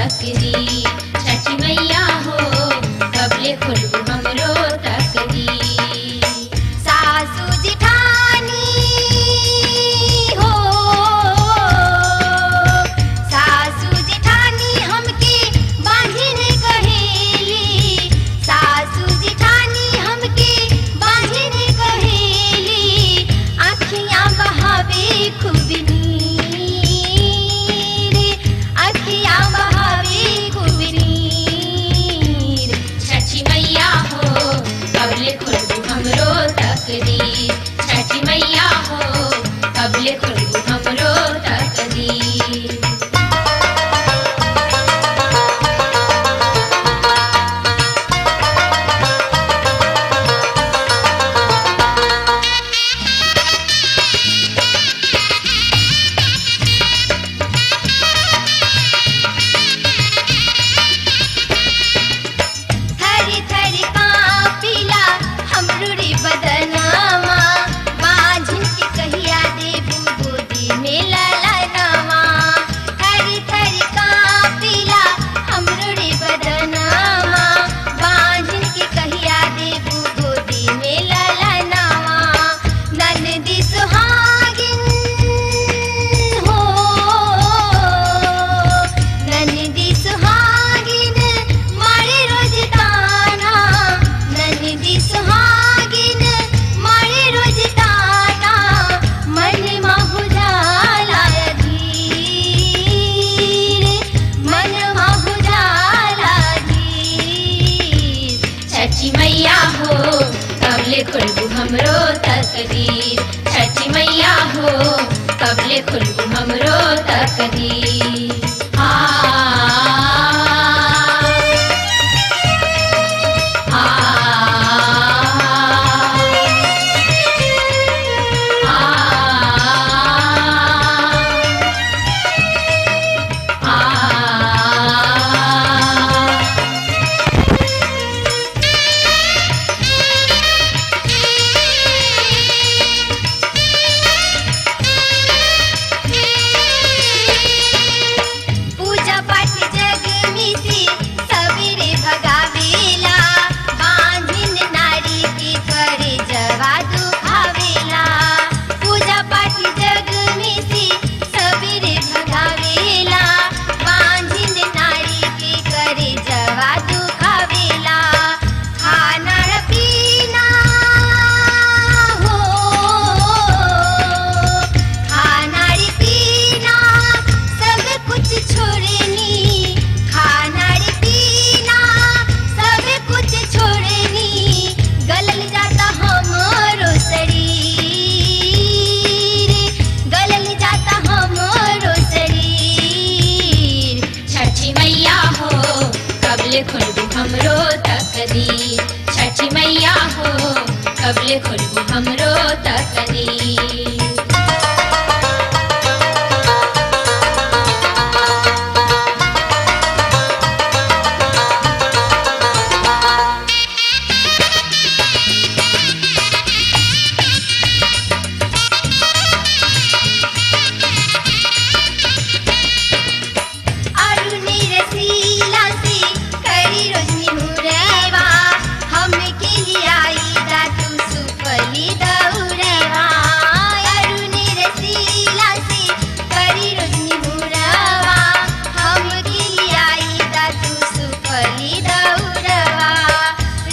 तकदी। छठी मैया हो कबले खुलबू हमरो तकदी। सासू जिठानी हो, सासू जिठानी हमके बांधिन कहेली, सासू जिठानी हमके बांधिन कहेली, आँखियाँ बहावे खूब नीर, आँखियाँ बहावे खूब नीर। छठी मैया हो कबले खुलबू हमरो तकदी। छठी मैया हो कबले खुलबू हमरो तकदी। थरी थरी कांपिला हमरो रे बदनामा, बांझिन के कहिया देबू गोदी में ललनवा। थरी थरी कांपिला हमरो रे बदनामा, बांझिन के कहिया देबू गोदी में ललनवा। ननदी सुहागिन हो, ननदी सुहागिन मारे रोज ताना, ननदी सुहागिन मारे रोज ताना, मन माहु जाला धीर, मन माहु जाला धीर। छठी मैया हो कबले खुलबू हमरो तकदीर। छठी मैया हो कबले खुलबू हमरो तकदीर। आ आ पूजा पाठ जग मिसी सबेरे भगावेला, बांधिन नारी के करे जवा दुखावेला। पूजा पाठ जग मिसी सबेरे भगावेला, बांधिन नारी के करे जवा दुखावेला। खाना र पीना हो, खाना रे पीना सब कुछ छोड़नी, खाना रे पीना सब कुछ छोड़नी, गलल जाता हमरो शरीर, गलल जाता हमरो शरीर। छठी मैया हो कबले खुलबू हमरो तकदीर। छठी मैया हो कबले खुलबू हमरो तकदीर। अरुणी रसीला से करी रोशनी मुरवा, हमके लियाई दा तू सुपली दौरवा। अरुणी रसीला से करी रोशनी मुरवा, हमके लियाई दा तू सुपली दौरवा।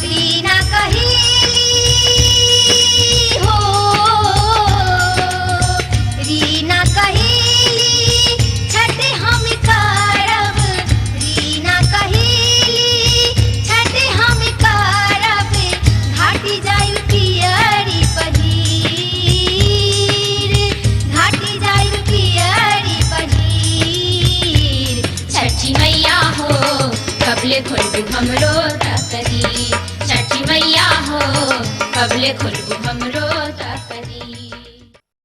रीना कहेली हो, रीना कहेली छठ हम करब, रीना कहेली छठ हम करब, घाटी जायु पियरी पहिर, घाटी जायु पियरी पहिर। छठी मैया हो कबले खुलबू हमरो तकदीर। छठी मैया हो कबले खुलबू हमरो